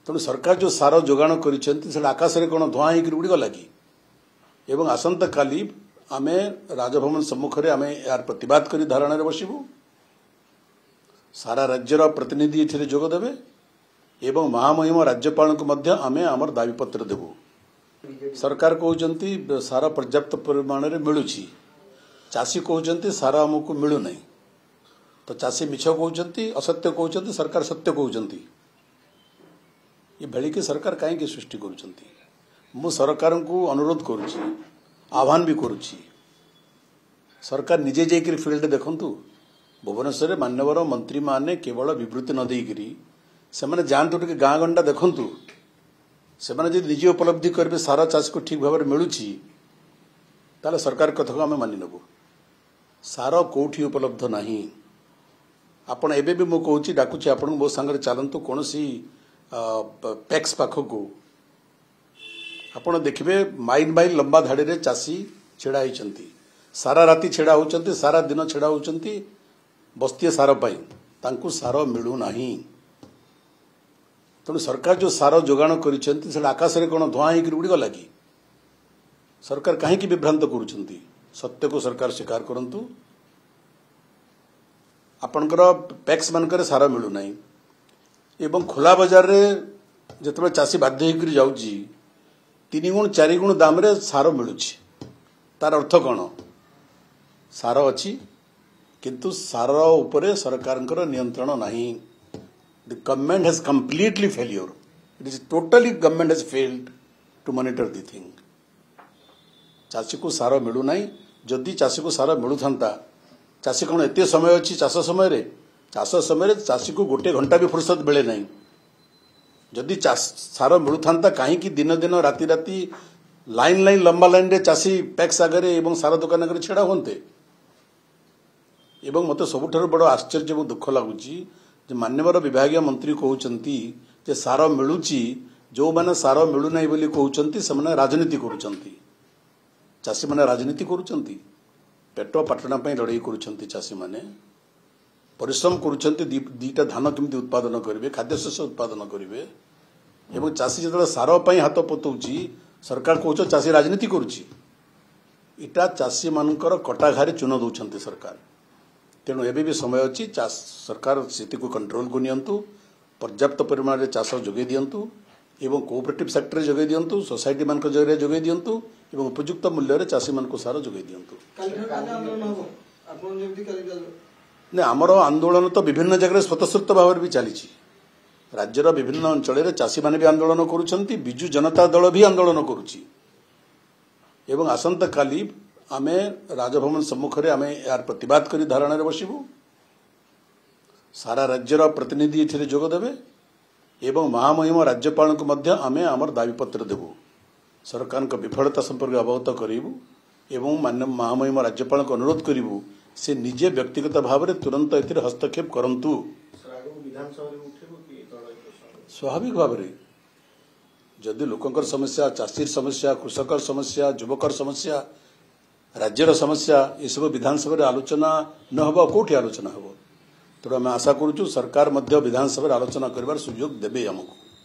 तेणु सरकार जो सार जोगाण कर आकाश में कौन धुआं होकर उड़ीगला कि आसंता काली आम राजभवन सम्मुख में आम यार प्रतिवाद कर धारणा बसबू सारा राज्यर प्रतिनिधि ये जोगदेवे एवं महामहिम राज्यपाल को आम आमर दाबीपत्र देवु। सरकार कहते सार पर्याप्त परिमाण में मिलूँ चाषी कहते सार आमको मिलूना तो चाषी मिछ कहते असत्य कहते सरकार सत्य कहते ये भेलिकी सरकार कहीं सृष्टि कर सरकार को अनुरोध करुच्ची आह्वान भी करुच्ची सरकार निजे जाकर फील्ड देखु भुवनेश्वर मान्यवर मंत्री माने केवल विवृत्ति न देकरी से जातु टे गाँ गंडा देखु से निजे उपलब्धि करेंगे सारा चाष को ठीक भाव में मिलूँ ताले सरकार कथा को आम मानि नेबू सार कौटी उपलब्ध नहीं आपण एबे भी मु कहूँ डाकुची आपण मो सांगे चलतु कौन पैक्स पाखक आपण देखिए माइल माइल लंबा धाड़ी रे चाषी छेड़ा होती सारा राति छेड़ा होती सारा दिन छेड़ा होती बस्ती सार तांकु सार मिलूना तेणु सरकार जो सार जोगाण कर आकाश में कौन धुआं होकर उड़ीगला कि सरकार कहीं विभ्रांत करुँच सत्य को सरकार स्वीकार करंतु आपणकर पैक्स मानकर सार मिलूना एवं खोला बजार रे जिते चाषी बाध्य होकर जाऊँगी 3 गुण 4 गुण दाम रे सार मिलूँ तार अर्थ कौन सार अच्छी किंतु सार उपरे सरकार नियंत्रण नहीं। The government has completely failure it is totally government has failed to monitor the thing चाषी को सार मिलूना जदि चाषी को सार मिलू था चाषी कौन एत समय अच्छी चाष समय चाषी को 1 घंटा भी फुर्सत मिले ना जदि सार मिलू था कहीं दिन दिन राति राति लाइन लाइन लंबा लाइन रे चाषी पैक्स आगे एवं सार दुकान आगे छेड़ा होते मत सबुठ बड़ आश्चर्य और दुख लगुच मान्यवर विभाग मंत्री कहते सार मिलूँ जो मैंने सार मिलूना बोली कहते से राजनीति करुँच चाषी मैंने राजनीति करुँच पेट पाटना लड़ाई करुँच चाषी मैंने परिश्रम करुँच दीटा धान केमती उत्पादन करेंगे खाद्यशस्य उत्पादन करेंगे एवं चाषी जो सार हाथ पतौची सरकार कौच चाषी राजनीति करुँचा चाषी मानकर कटा घारे चून दौरान सरकार तेणु एबे भी समय अच्छी सरकार स्थिति को कंट्रोल को नियंतु पर्याप्त परिमाण में चाष जोगे दिंतु एवं कोऑपरेटिव सेक्टर जोगे दिंतु सोसाइटी मान जरिए जोगे दिंतु एवं उपयुक्त मूल्य चाषी मान को सार जोगे दिंतु। नहीं आमर आंदोलन तो विभिन्न जगह स्वतःस्फूर्त भाव भी चली राज्यर विभिन्न अंचल चाषी मैंने भी आंदोलन करुँच विजु जनता दल भी आंदोलन करुँची एवं आसंता काली आम राजभवन सम्मुख में आम यार प्रतिवाद कर धारणा बसबू सारा राज्यर प्रतिनिधि ये जोगदेवे एवं महामहिम राज्यपाल को आम आमर दाबीपत्र देवु सरकार विफलता संपर्क अवगत करूँ एवं मान्य महामहिम राज्यपाल को अनुरोध करूँ से निजे व्यक्तिगत भाव में तुरंत ए हस्तक्षेप करंतु स्वाभाविक भाव में जदि लोकंकर समस्या चाषीर समस्या कृषकर समस्या युवकर समस्या राज्यर समस्या ये सब विधानसभा आलोचना न हो कौटी आलोचना हो तेणु आम आशा करुँ सरकार विधानसभा आलोचना कर सुजोग देवे आमको।